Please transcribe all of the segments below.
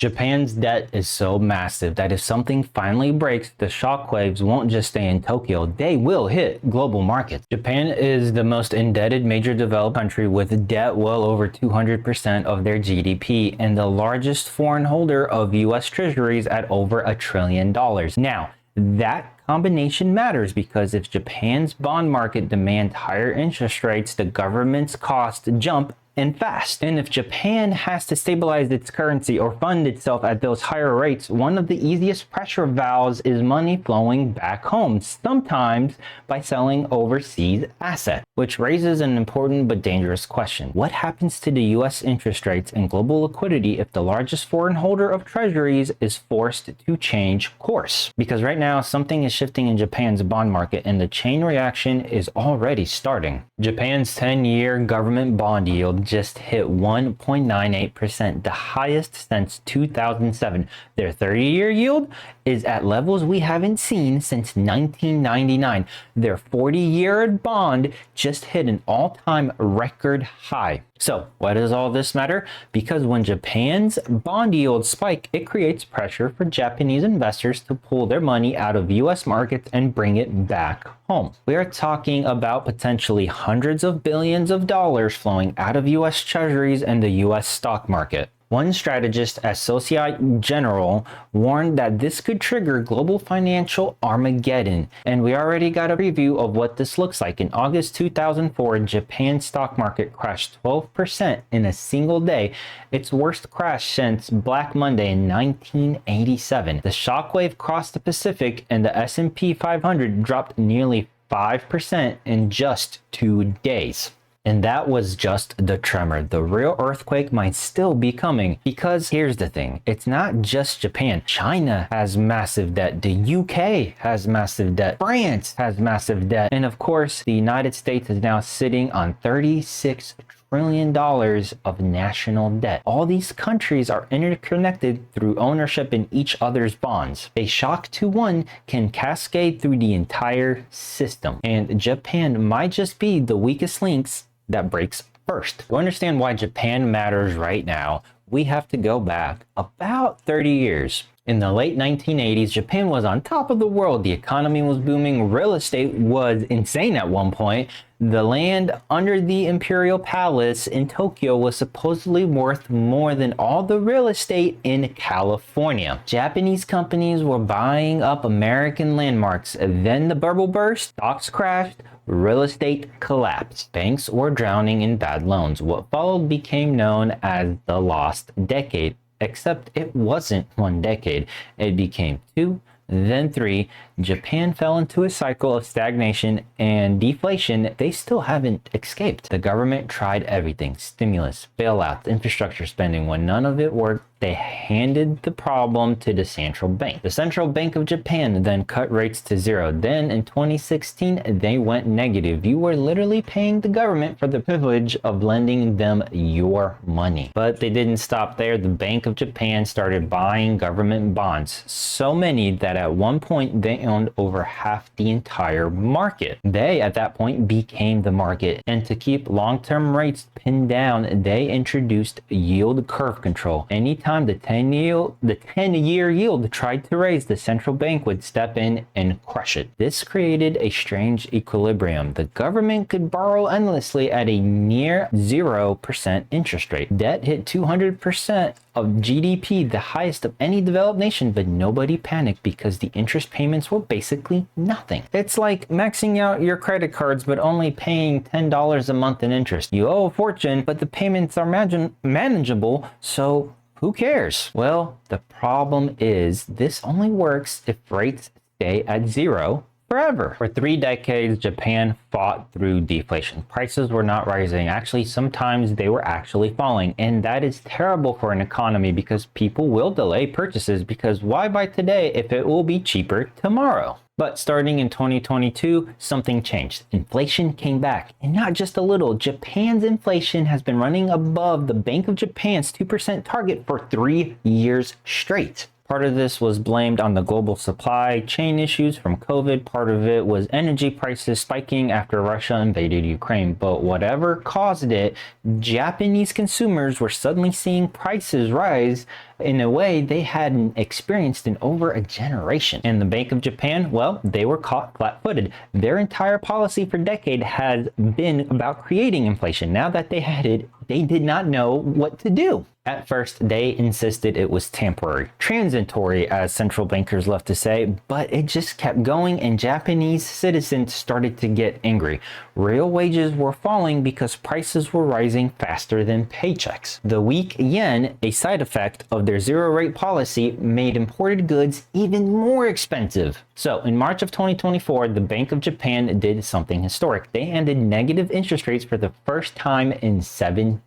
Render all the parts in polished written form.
Japan's debt is so massive that if something finally breaks, the shockwaves won't just stay in Tokyo, they will hit global markets. Japan is the most indebted major developed country with debt well over 200% of their GDP and the largest foreign holder of US treasuries at over $1 trillion. Now, that combination matters because if Japan's bond market demands higher interest rates, the government's costs jump and fast. And if Japan has to stabilize its currency or fund itself at those higher rates, one of the easiest pressure valves is money flowing back home, sometimes by selling overseas assets, which raises an important but dangerous question. What happens to the US interest rates and global liquidity if the largest foreign holder of treasuries is forced to change course? Because right now, something is shifting in Japan's bond market and the chain reaction is already starting. Japan's 10-year government bond yield just hit 1.98%, the highest since 2007. Their 30-year yield is at levels we haven't seen since 1999. Their 40-year bond just hit an all-time record high. So why does all this matter? Because when Japan's bond yields spike, it creates pressure for Japanese investors to pull their money out of US markets and bring it back home. We are talking about potentially hundreds of billions of dollars flowing out of US treasuries and the US stock market. One strategist at Societe Generale warned that this could trigger global financial Armageddon, and we already got a preview of what this looks like. In August 2004, Japan's stock market crashed 12% in a single day, its worst crash since Black Monday in 1987. The shockwave crossed the Pacific, and the S&P 500 dropped nearly 5% in just 2 days. And that was just the tremor. The real earthquake might still be coming. Because here's the thing, it's not just Japan. China has massive debt. The UK has massive debt. France has massive debt. And of course, the United States is now sitting on $36 trillion of national debt. All these countries are interconnected through ownership in each other's bonds. A shock to one can cascade through the entire system. And Japan might just be the weakest links that breaks first. To understand why Japan matters right now, we have to go back about 30 years. In the late 1980s, Japan was on top of the world. The economy was booming. Real estate was insane at one point. The land under the Imperial Palace in Tokyo was supposedly worth more than all the real estate in California. Japanese companies were buying up American landmarks. Then the bubble burst, stocks crashed, real estate collapsed. Banks were drowning in bad loans. What followed became known as the lost decade. Except it wasn't 1 decade. It became 2, then 3. Japan fell into a cycle of stagnation and deflation they still haven't escaped. The government tried everything: stimulus, bailouts, infrastructure spending. When none of it worked, they handed the problem to the central bank. The Central Bank of Japan then cut rates to 0. Then in 2016, they went negative. You were literally paying the government for the privilege of lending them your money. But they didn't stop there. The Bank of Japan started buying government bonds. So many that at one point they owned over half the entire market. They, at that point, became the market. And to keep long-term rates pinned down, they introduced yield curve control. Anytime the 10-year yield tried to raise, the central bank would step in and crush it. This created a strange equilibrium. The government could borrow endlessly at a near 0% interest rate. Debt hit 200% of GDP, the highest of any developed nation, but nobody panicked because the interest payments were basically nothing. It's like maxing out your credit cards but only paying $10 a month in interest. You owe a fortune, but the payments are manageable, so who cares? Well, the problem is this only works if rates stay at 0 forever. For 3 decades, Japan fought through deflation. Prices were not rising. Actually, sometimes they were actually falling. And that is terrible for an economy because people will delay purchases because why buy today if it will be cheaper tomorrow? But starting in 2022, something changed. Inflation came back, and not just a little. Japan's inflation has been running above the Bank of Japan's 2% target for 3 years straight. Part of this was blamed on the global supply chain issues from COVID. Part of it was energy prices spiking after Russia invaded Ukraine. But whatever caused it, Japanese consumers were suddenly seeing prices rise in a way they hadn't experienced in over a generation. And the Bank of Japan, well, they were caught flat-footed. Their entire policy for decades has been about creating inflation. Now that they had it, they did not know what to do. At first, they insisted it was temporary, transitory, as central bankers love to say, but it just kept going and Japanese citizens started to get angry. Real wages were falling because prices were rising faster than paychecks. The weak yen, a side effect of their zero-rate policy, made imported goods even more expensive. So in March of 2024, the Bank of Japan did something historic. They ended negative interest rates for the first time in 17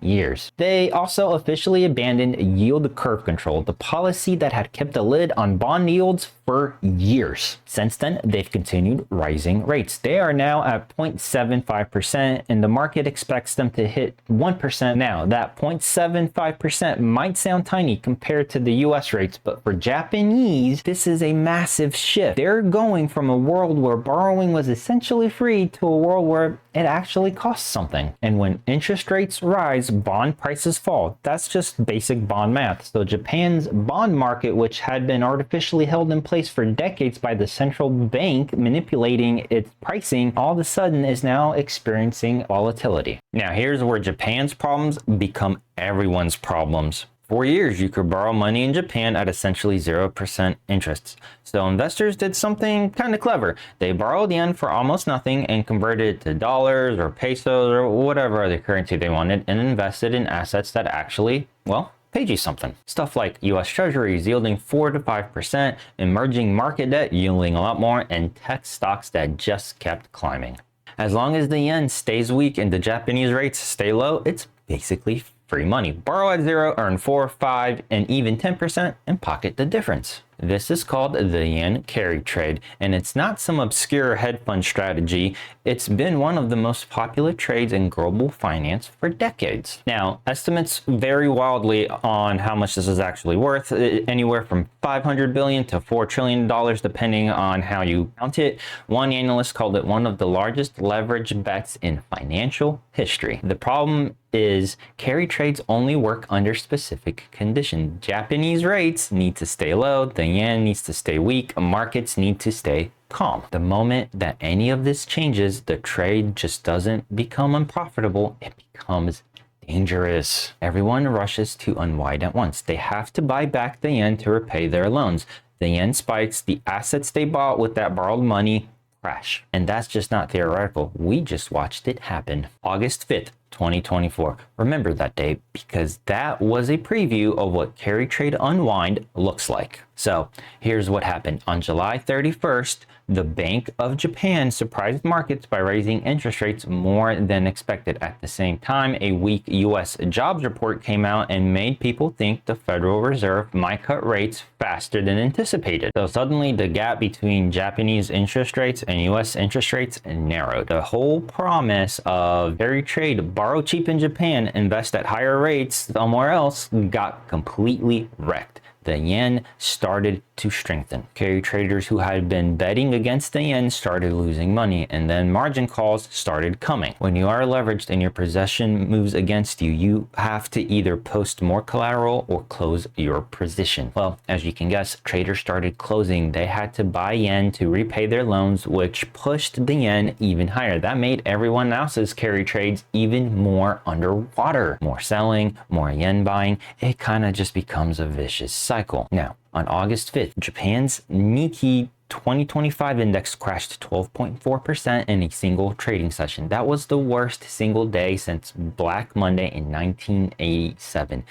years. They also officially abandoned yield curve control, the policy that had kept a lid on bond yields for years. Since then, they've continued rising rates. They are now at 0.75% and the market expects them to hit 1%. Now, that 0.75% might sound tiny compared to the US rates, but for Japanese, this is a massive shift. They're going from a world where borrowing was essentially free to a world where it actually costs something. And when interest rates rise, bond prices fall. That's just basic bond math. So Japan's bond market, which had been artificially held in place for decades by the central bank manipulating its pricing, all of a sudden is now experiencing volatility. Now here's where Japan's problems become everyone's problems. For years, you could borrow money in Japan at essentially 0% interest. So investors did something kind of clever. They borrowed yen for almost nothing and converted it to dollars or pesos or whatever other currency they wanted and invested in assets that actually, well, paid you something. Stuff like US treasuries yielding 4 to 5%, emerging market debt yielding a lot more, and tech stocks that just kept climbing. As long as the yen stays weak and the Japanese rates stay low, it's basically free money. Borrow at 0, earn 4, 5, and even 10% and pocket the difference. This is called the yen carry trade, and it's not some obscure hedge fund strategy. It's been one of the most popular trades in global finance for decades. Now, estimates vary wildly on how much this is actually worth, anywhere from $500 billion to $4 trillion, depending on how you count it. One analyst called it one of the largest leverage bets in financial history. The problem is carry trades only work under specific conditions. Japanese rates need to stay low, the yen needs to stay weak, markets need to stay calm. The moment that any of this changes, the trade just doesn't become unprofitable, it becomes dangerous. Everyone rushes to unwind at once. They have to buy back the yen to repay their loans. The yen spikes, the assets they bought with that borrowed money crash. And that's just not theoretical. We just watched it happen. August 5th, 2024. Remember that day because that was a preview of what carry trade unwind looks like. So here's what happened. On July 31st, the Bank of Japan surprised markets by raising interest rates more than expected. At the same time, a weak US jobs report came out and made people think the Federal Reserve might cut rates faster than anticipated. So suddenly the gap between Japanese interest rates and US interest rates narrowed. The whole promise of carry trade, borrow cheap in Japan, invest at higher rates somewhere else, got completely wrecked. The yen started to strengthen. Carry traders who had been betting against the yen started losing money, and then margin calls started coming. When you are leveraged and your possession moves against you, you have to either post more collateral or close your position. Well, as you can guess, traders started closing. They had to buy yen to repay their loans, which pushed the yen even higher. That made everyone else's carry trades even more underwater. More selling, more yen buying. It kind of just becomes a vicious cycle. Now, on August 5th, Japan's Nikkei 2025 index crashed 12.4% in a single trading session. That was the worst single day since Black Monday in 1987.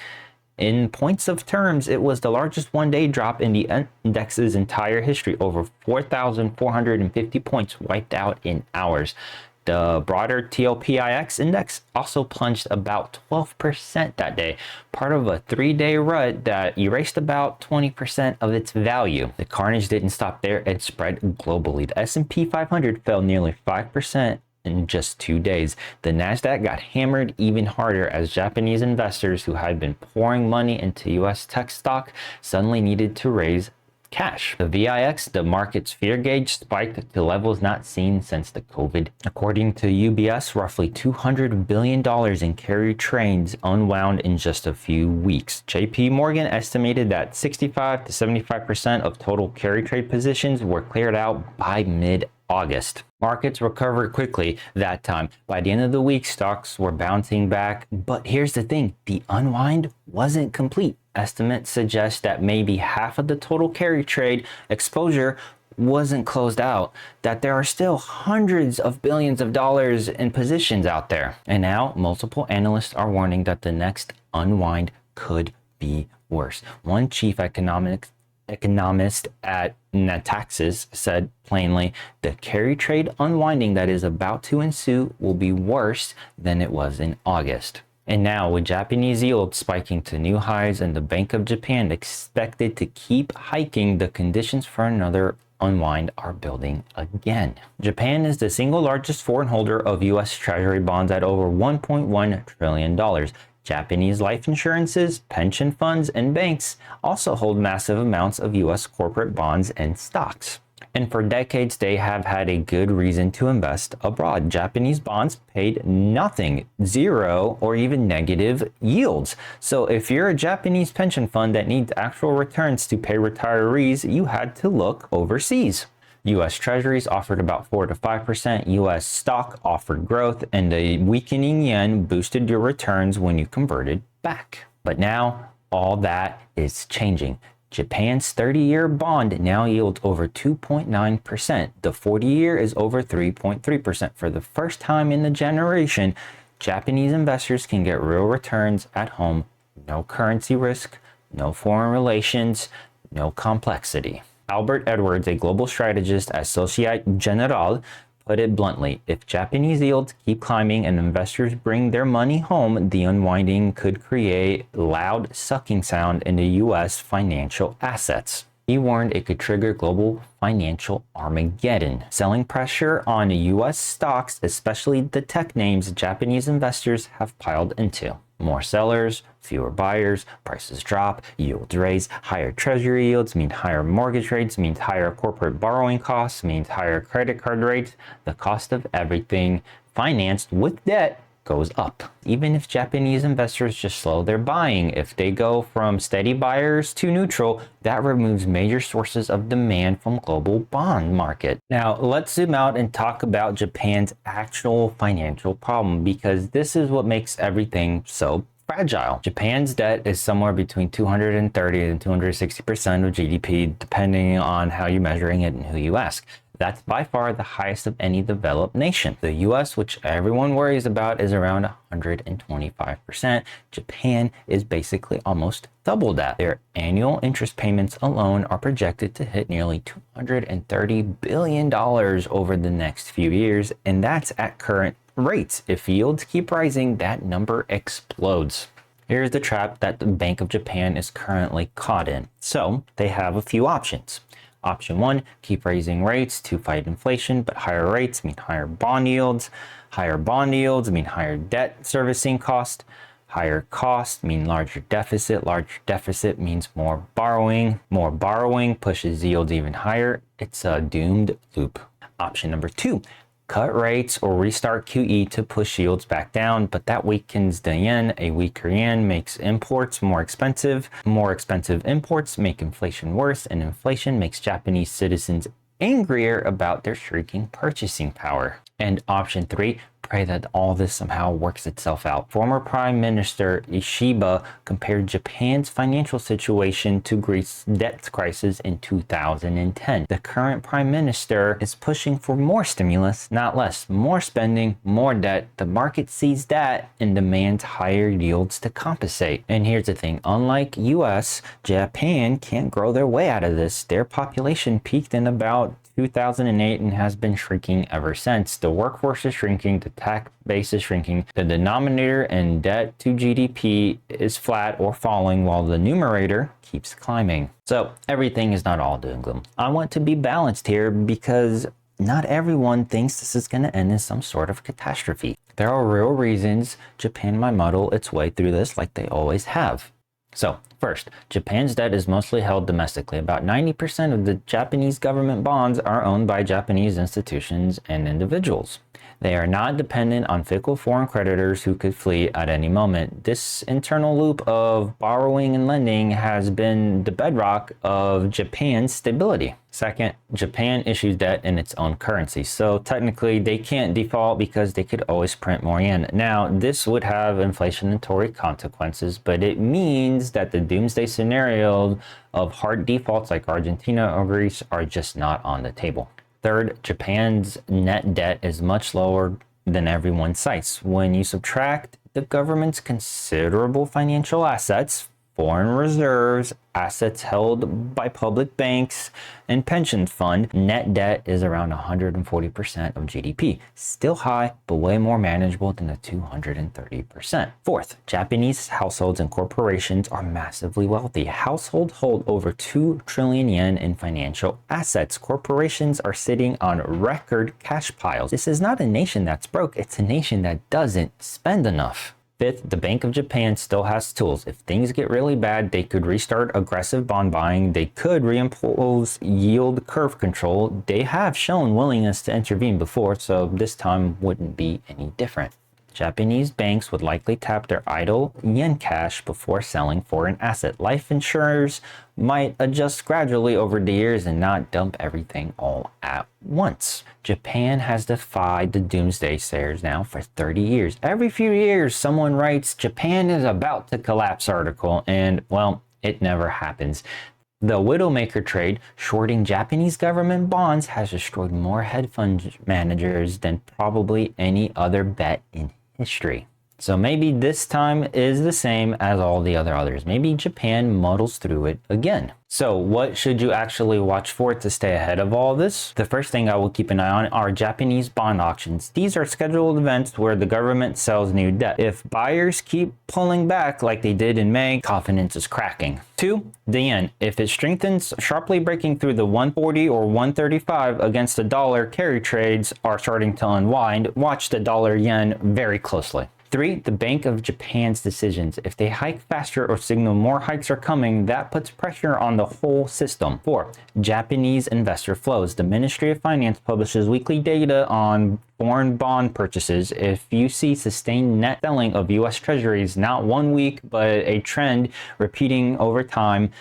In points of terms, it was the largest one-day drop in the index's entire history. Over 4,450 points wiped out in hours. The broader TOPIX index also plunged about 12% that day, part of a 3-day rut that erased about 20% of its value. The carnage didn't stop there, it spread globally. The S&P 500 fell nearly 5% in just 2 days. The Nasdaq got hammered even harder as Japanese investors who had been pouring money into US tech stock suddenly needed to raise cash. The VIX, the market's fear gauge, spiked to levels not seen since the COVID. According to UBS, roughly $200 billion in carry trades unwound in just a few weeks. JP Morgan estimated that 65 to 75% of total carry trade positions were cleared out by mid-August. Markets recovered quickly that time. By the end of the week, stocks were bouncing back. But here's the thing, the unwind wasn't complete. Estimates suggest that maybe half of the total carry trade exposure wasn't closed out, that there are still hundreds of billions of dollars in positions out there. And now multiple analysts are warning that the next unwind could be worse. One chief economist at Natixis said plainly, the carry trade unwinding that is about to ensue will be worse than it was in August. And now, with Japanese yields spiking to new highs and the Bank of Japan expected to keep hiking, the conditions for another unwind are building again. Japan is the single largest foreign holder of U.S. Treasury bonds at over $1.1 trillion. Japanese life insurances, pension funds, and banks also hold massive amounts of U.S. corporate bonds and stocks. And for decades, they have had a good reason to invest abroad. Japanese bonds paid nothing, zero, or even negative yields. So if you're a Japanese pension fund that needs actual returns to pay retirees, you had to look overseas. U.S. Treasuries offered about 4 to 5%, U.S. stock offered growth, and the weakening yen boosted your returns when you converted back. But now, all that is changing. Japan's 30-year bond now yields over 2.9%. The 40-year is over 3.3%. For the first time in a generation, Japanese investors can get real returns at home. No currency risk, no foreign relations, no complexity. Albert Edwards, a global strategist at Societe Generale, put it bluntly, if Japanese yields keep climbing and investors bring their money home, the unwinding could create loud sucking sound in the U.S. financial assets. He warned it could trigger global financial Armageddon. Selling pressure on U.S. stocks, especially the tech names Japanese investors have piled into. More sellers, fewer buyers, prices drop, yields raise, higher treasury yields mean higher mortgage rates, means higher corporate borrowing costs, means higher credit card rates. The cost of everything financed with debt goes up. Even if Japanese investors just slow their buying, if they go from steady buyers to neutral, that removes major sources of demand from global bond market. Now, let's zoom out and talk about Japan's actual financial problem, because this is what makes everything so fragile. Japan's debt is somewhere between 230 and 260% of GDP, depending on how you're measuring it and who you ask. That's by far the highest of any developed nation. The US, which everyone worries about, is around 125%. Japan is basically almost double that. Their annual interest payments alone are projected to hit nearly $230 billion over the next few years, and that's at current rates. If yields keep rising, that number explodes. Here's the trap that the Bank of Japan is currently caught in. So they have a few options. Option 1, keep raising rates to fight inflation, but higher rates mean higher bond yields. Higher bond yields mean higher debt servicing cost. Higher cost mean larger deficit. Larger deficit means more borrowing. More borrowing pushes yields even higher. It's a doomed loop. Option number 2, cut rates or restart QE to push yields back down, but that weakens the yen. A weaker yen makes imports more expensive. More expensive imports make inflation worse, and inflation makes Japanese citizens angrier about their shrinking purchasing power. And option 3, pray that all this somehow works itself out. Former Prime Minister Ishiba compared Japan's financial situation to Greece's debt crisis in 2010. The current Prime Minister is pushing for more stimulus, not less. More spending, more debt. The market sees that and demands higher yields to compensate. And here's the thing, unlike US, Japan can't grow their way out of this. Their population peaked in about 2008 and has been shrinking ever since. The workforce is shrinking, the tax base is shrinking, the denominator in debt to GDP is flat or falling while the numerator keeps climbing. So everything is not all doom and gloom. I want to be balanced here because not everyone thinks this is going to end in some sort of catastrophe. There are real reasons Japan might muddle its way through this like they always have. So first, Japan's debt is mostly held domestically. About 90% of the Japanese government bonds are owned by Japanese institutions and individuals. They are not dependent on fickle foreign creditors who could flee at any moment. This internal loop of borrowing and lending has been the bedrock of Japan's stability. Second, Japan issues debt in its own currency, so technically they can't default because they could always print more yen. Now, this would have inflationary consequences, but it means that the doomsday scenario of hard defaults like Argentina or Greece are just not on the table. Third, Japan's net debt is much lower than everyone cites. When you subtract the government's considerable financial assets, foreign reserves, assets held by public banks, and pension fund, net debt is around 140% of GDP. Still high, but way more manageable than the 230%. Fourth, Japanese households and corporations are massively wealthy. Households hold over 2 trillion yen in financial assets. Corporations are sitting on record cash piles. This is not a nation that's broke, it's a nation that doesn't spend enough. Fifth, the Bank of Japan still has tools. If things get really bad, they could restart aggressive bond buying. They could reimpose yield curve control. They have shown willingness to intervene before, so this time wouldn't be any different. Japanese banks would likely tap their idle yen cash before selling foreign asset. Life insurers might adjust gradually over the years and not dump everything all at once. Japan has defied the doomsday sayers now for 30 years. Every few years, someone writes, "Japan is about to collapse" article, and well, it never happens. The Widowmaker trade, shorting Japanese government bonds, has destroyed more hedge fund managers than probably any other bet in history. So maybe this time is the same as all the others. Maybe Japan muddles through it again. So what should you actually watch for to stay ahead of all this? The first thing I will keep an eye on are Japanese bond auctions. These are scheduled events where the government sells new debt. If buyers keep pulling back like they did in May, confidence is cracking. 2, the yen. If it strengthens, sharply breaking through the 140 or 135 against the dollar, carry trades are starting to unwind. Watch the dollar yen very closely. 3, the Bank of Japan's decisions. If they hike faster or signal more hikes are coming, that puts pressure on the whole system. 4, Japanese investor flows. The Ministry of Finance publishes weekly data on foreign bond purchases. If you see sustained net selling of US Treasuries, not 1 week, but a trend repeating over time,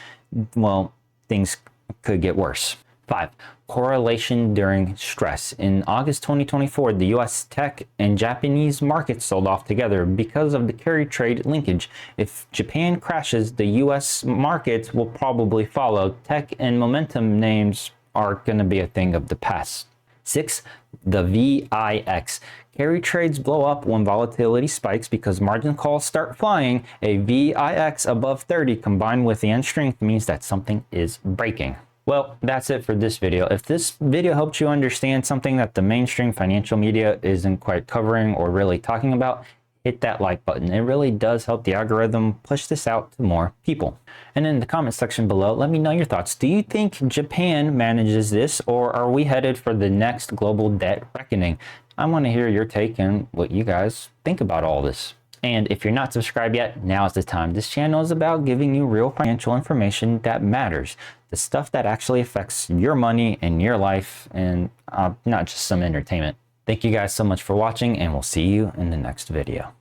well, things could get worse. 5, correlation during stress. In August 2024, the US tech and Japanese markets sold off together because of the carry trade linkage. If Japan crashes, the US markets will probably follow. Tech and momentum names are going to be a thing of the past. 6, the VIX. Carry trades blow up when volatility spikes because margin calls start flying. A VIX above 30 combined with yen strength means that something is breaking. Well, that's it for this video. If this video helped you understand something that the mainstream financial media isn't quite covering or really talking about, hit that like button. It really does help the algorithm push this out to more people. And in the comment section below, let me know your thoughts. Do you think Japan manages this, or are we headed for the next global debt reckoning? I want to hear your take and what you guys think about all this. And if you're not subscribed yet, now is the time. This channel is about giving you real financial information that matters. The stuff that actually affects your money and your life, and not just some entertainment. Thank you guys so much for watching, and we'll see you in the next video.